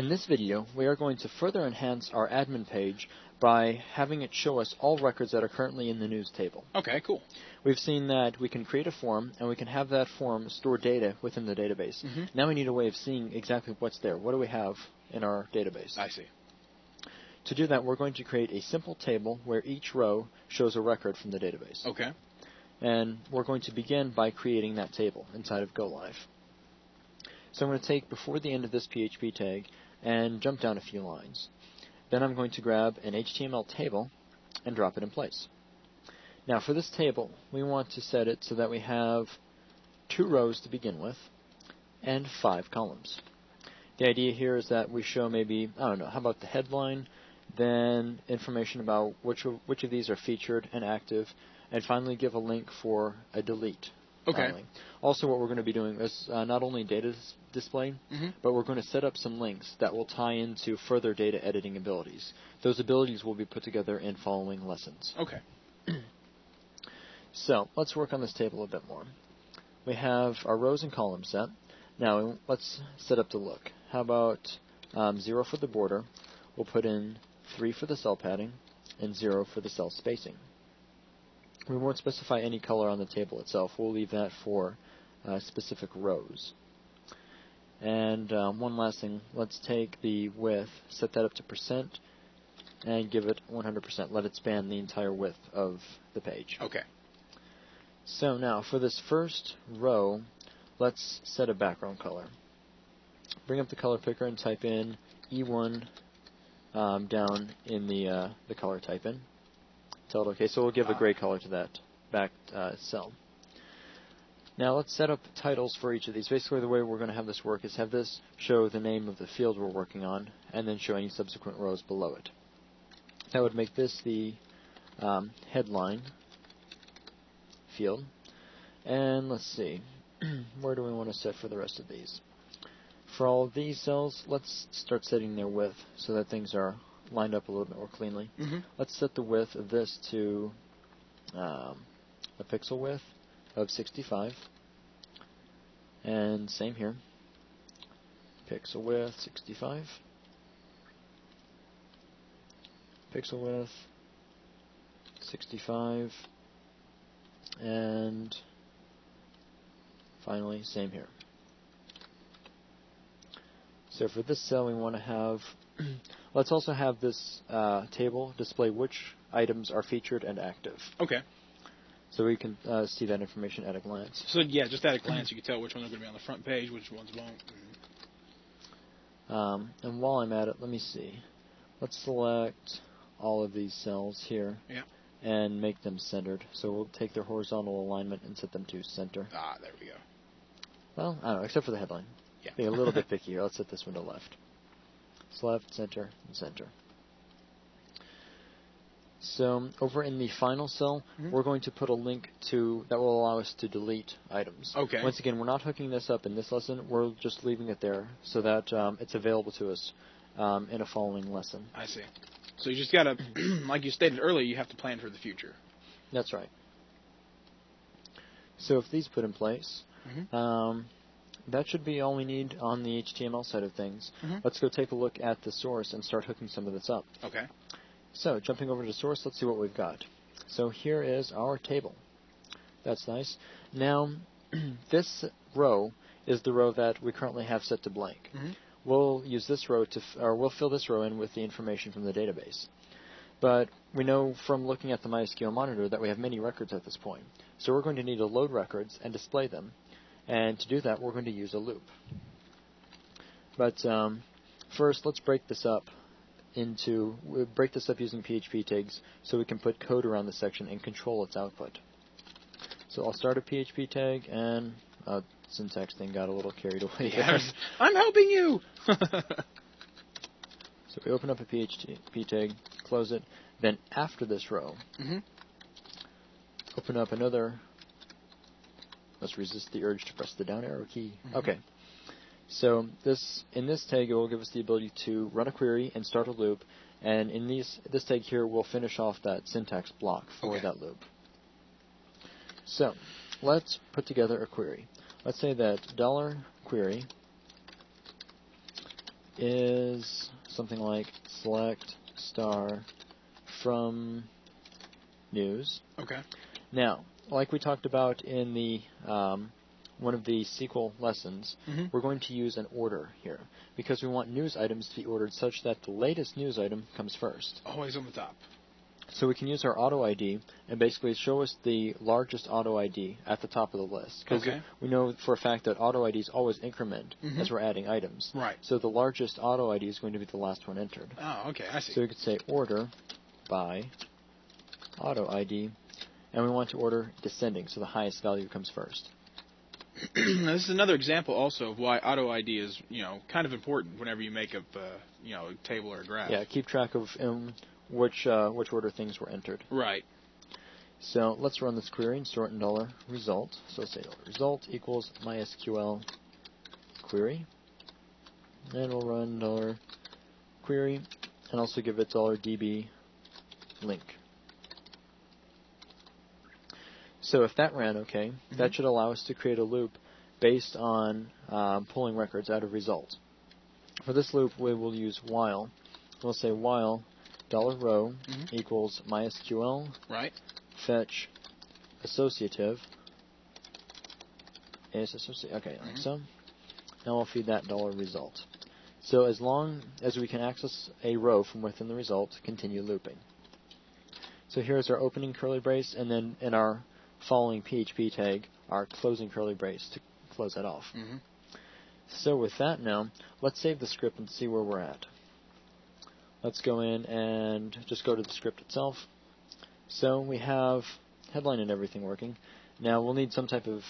In this video, we are going to further enhance our admin page by having it show us all records that are currently in the news table. Okay, cool. We've seen that we can create a form, and we can have that form store data within the database. Now we need a way of seeing exactly what's there. What do we have in our database? I see. To do that, we're going to create a simple table where each row shows a record from the database. Okay. And we're going to begin by creating that table inside of GoLive. So I'm going to take before the end of this PHP tag and jump down a few lines. Then I'm going to grab an HTML table and drop it in place. Now for this table, we want to set it so that we have 2 rows to begin with and 5 columns. The idea here is that we show maybe, I don't know, how about the headline, then information about which of these are featured and active, and finally give a link for a delete. Okay. Finally. Also, what we're going to be doing is not only data display, but we're going to set up some links that will tie into further data editing abilities. Those abilities will be put together in following lessons. Okay. So, let's work on this table a bit more. We have our rows and columns set. Now, let's set up the look. How about 0 for the border? We'll put in 3 for the cell padding and 0 for the cell spacing. We won't specify any color on the table itself. We'll leave that for specific rows. And one last thing, let's take the width, set that up to %, and give it 100%. Let it span the entire width of the page. Okay. So now, for this first row, let's set a background color. Bring up the color picker and type in E1 down in the color type in. Tell it OK, so we'll give a gray color to that back cell. Now let's set up titles for each of these. Basically the way we're going to have this work is have this show the name of the field we're working on, and then show any subsequent rows below it. That would make this the headline field. And let's see, where do we want to set for the rest of these? For all of these cells, let's start setting their width so that things are lined up a little bit more cleanly. Let's set the width of this to a pixel width of 65. And same here. Pixel width 65. Pixel width 65. And finally, same here. So for this cell, we want to have let's also have this table display which items are featured and active. Okay. So we can see that information at a glance. So yeah, just at a glance you can tell which ones are going to be on the front page, which ones won't. And while I'm at it, let me see. Let's select all of these cells here and make them centered. So we'll take their horizontal alignment and set them to center. Ah, there we go. Well, I don't know, except for the headline. Yeah. Being a little bit picky here. Let's set this one to left. So left, center, and center. So over in the final cell, we're going to put a link to that will allow us to delete items. Okay. Once again, we're not hooking this up in this lesson. We're just leaving it there so that it's available to us in a following lesson. I see. So you just got to, like you stated earlier, you have to plan for the future. That's right. So if these put in place, that should be all we need on the HTML side of things. Let's go take a look at the source and start hooking some of this up. Okay. So jumping over to source, let's see what we've got. So here is our table. That's nice. Now, this row is the row that we currently have set to blank. We'll use this row to, or we'll fill this row in with the information from the database. But we know from looking at the MySQL monitor that we have many records at this point. So we're going to need to load records and display them. And to do that, we're going to use a loop. But first, let's break this up using PHP tags so we can put code around the section and control its output. So I'll start a PHP tag, and syntax thing got a little carried away there. I'm helping you! So we open up a PHP tag, close it, then after this row, open up another. Let's resist the urge to press the down arrow key. Okay. So in this tag, it will give us the ability to run a query and start a loop, and in this tag here, we'll finish off that syntax block for that loop. So let's put together a query. Let's say that $query is something like select star from news. Okay. Now, like we talked about in the one of the SQL lessons, we're going to use an order here because we want news items to be ordered such that the latest news item comes first. Always on the top. So we can use our auto ID and basically show us the largest auto ID at the top of the list. Because we know for a fact that auto IDs always increment as we're adding items. Right. So the largest auto ID is going to be the last one entered. Oh, okay, I see. So we could say order by auto ID, and we want to order descending, so the highest value comes first. Now, this is another example also of why auto ID is, kind of important whenever you make up, a table or a graph. Yeah, keep track of which order things were entered. Right. So let's run this query and store it in $result. So let's say $result equals MySQL query, and we'll run $query and also give it $db link. So if that ran okay, that should allow us to create a loop based on pulling records out of result. For this loop, we will use while. We'll say while $row equals MySQL fetch associative is okay, like so. Now we'll feed that $result. So as long as we can access a row from within the result, continue looping. So here's our opening curly brace, and then in our following PHP tag, our closing curly brace to close that off. So with that now, let's save the script and see where we're at. Let's go in and just go to the script itself. So we have headline and everything working. Now we'll need some type of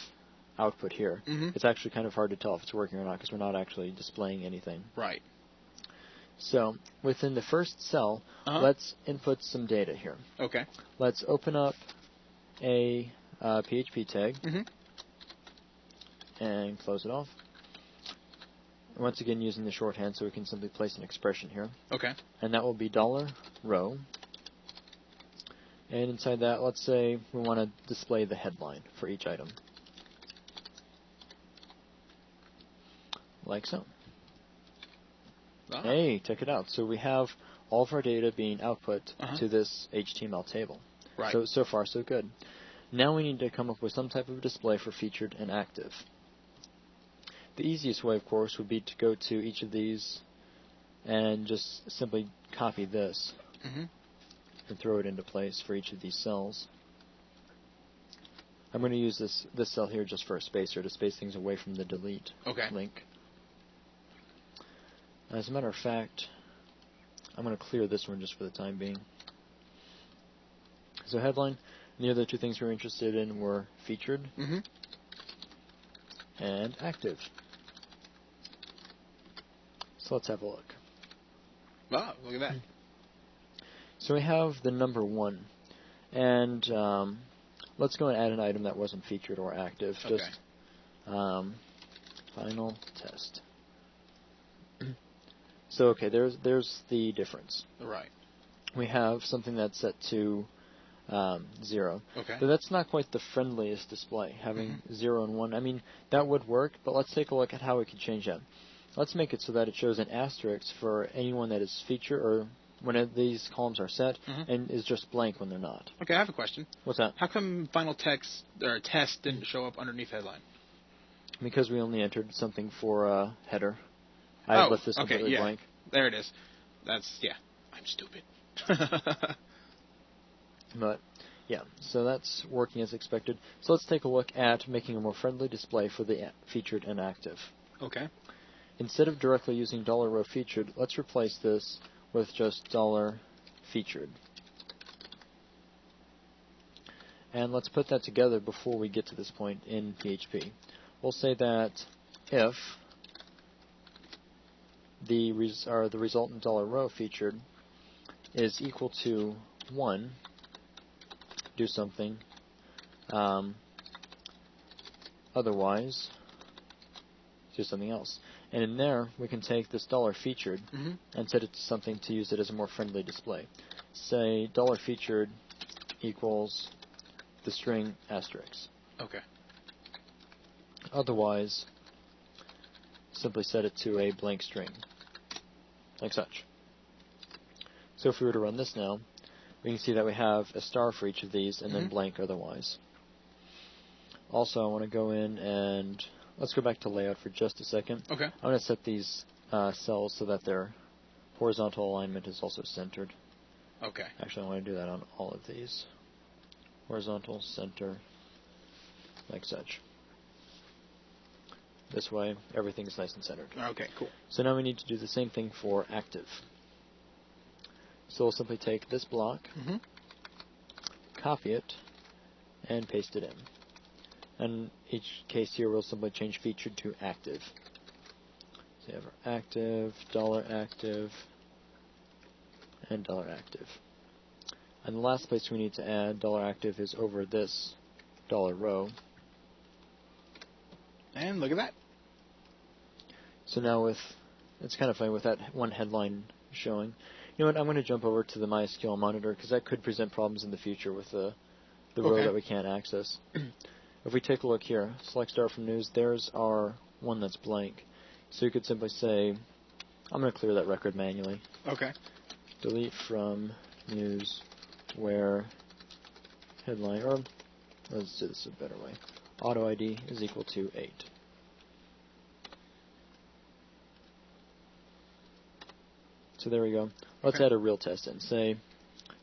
output here. It's actually kind of hard to tell if it's working or not because we're not actually displaying anything. Right. So within the first cell, let's input some data here. Okay. Let's open up a PHP tag and close it off. Once again, using the shorthand, so we can simply place an expression here. Okay. And that will be $row. And inside that, let's say we want to display the headline for each item. Like so. Hey, check it out. So we have all of our data being output to this HTML table. Right. So far, so good. Now we need to come up with some type of display for featured and active. The easiest way, of course, would be to go to each of these and just simply copy this and throw it into place for each of these cells. I'm going to use this cell here just for a spacer to space things away from the delete link. As a matter of fact, I'm going to clear this one just for the time being. So headline, and the other two things we're interested in were featured and active. So let's have a look. Wow, look at that. So we have the number 1, and let's go and add an item that wasn't featured or active. Just final test. So okay, there's the difference. Right. We have something that's set to 0. Okay. But that's not quite the friendliest display, having 0 and 1. I mean, that would work, but let's take a look at how we could change that. Let's make it so that it shows an asterisk for anyone that is featured, or when these columns are set, and is just blank when they're not. Okay, I have a question. What's that? How come final text or test didn't show up underneath headline? Because we only entered something for header. I left this completely blank. There it is. I'm stupid. But, yeah, so that's working as expected. So let's take a look at making a more friendly display for the featured and active. Okay. Instead of directly using $row featured, let's replace this with just $featured. And let's put that together before we get to this point in PHP. We'll say that if the resultant $row featured is equal to 1, do something. Otherwise, do something else. And in there, we can take this $featured and set it to something to use it as a more friendly display. Say $featured equals the string asterisk. Okay. Otherwise, simply set it to a blank string. like such. So if we were to run this now, we can see that we have a star for each of these and then blank otherwise. Also, I want to go in and let's go back to layout for just a second. Okay. I'm going to set these cells so that their horizontal alignment is also centered. Okay. Actually, I want to do that on all of these. Horizontal, center, like such. This way, everything is nice and centered. Okay, cool. So now we need to do the same thing for active. So we'll simply take this block, copy it, and paste it in. And each case here, we'll simply change featured to active. So you have our active, $active, and $active. And the last place we need to add $active is over this $row. And look at that. So now it's kind of funny with that one headline showing. You know what, I'm going to jump over to the MySQL monitor because that could present problems in the future with the row that we can't access. If we take a look here, select star from news, there's our one that's blank. So you could simply say, I'm going to clear that record manually. Okay. Delete from news where headline, or let's do this a better way. Auto ID is equal to 8. So there we go. Let's add a real test and say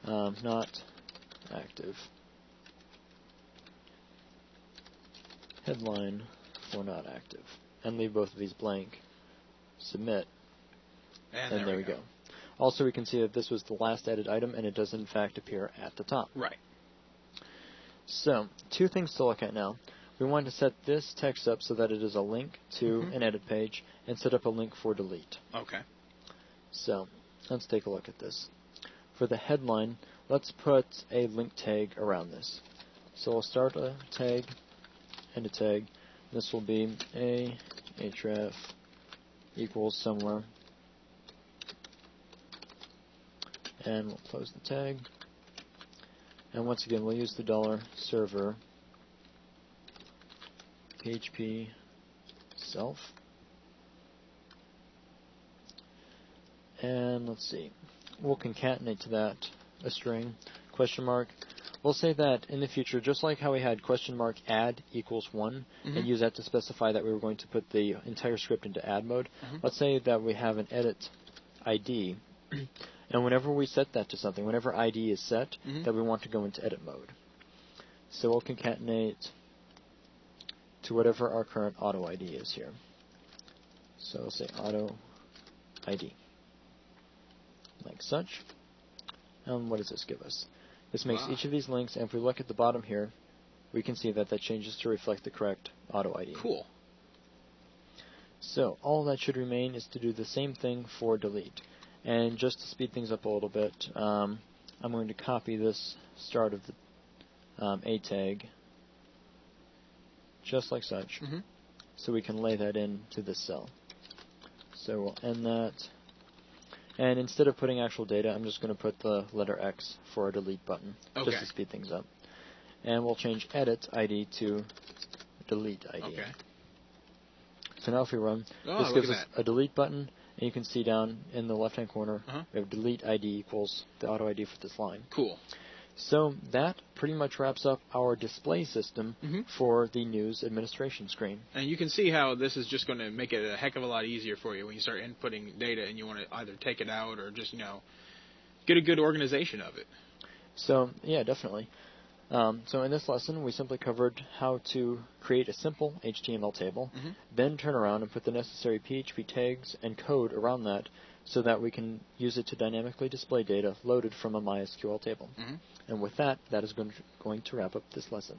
not active. Headline for not active. And leave both of these blank. Submit. And there we go. Also, we can see that this was the last added item, and it does in fact appear at the top. Right. So, two things to look at now. We want to set this text up so that it is a link to an edit page, and set up a link for delete. Okay. So, let's take a look at this. For the headline, let's put a link tag around this. So we'll start a tag and a tag. This will be a href equals somewhere. And we'll close the tag. And once again, we'll use the $server PHP self. And let's see, we'll concatenate to that a string, question mark. We'll say that in the future, just like how we had question mark add equals 1, and use that to specify that we were going to put the entire script into add mode. Let's say that we have an edit ID, and whenever we set that to something, whenever ID is set, that we want to go into edit mode. So we'll concatenate to whatever our current auto ID is here. So we'll say auto ID. Like such. And what does this give us? This makes each of these links, and if we look at the bottom here, we can see that that changes to reflect the correct auto ID. Cool. So all that should remain is to do the same thing for delete. And just to speed things up a little bit, I'm going to copy this start of the A tag, just like such, so we can lay that into this cell. So we'll end that. And instead of putting actual data, I'm just going to put the letter X for our delete button, just to speed things up. And we'll change edit ID to delete ID. Okay. So now if we run, this gives us a delete button, and you can see down in the left-hand corner, we have delete ID equals the auto ID for this line. Cool. So that pretty much wraps up our display system for the news administration screen. And you can see how this is just going to make it a heck of a lot easier for you when you start inputting data and you want to either take it out or just, get a good organization of it. So, yeah, definitely. So in this lesson, we simply covered how to create a simple HTML table, then turn around and put the necessary PHP tags and code around that so that we can use it to dynamically display data loaded from a MySQL table. And with that, that is going to wrap up this lesson.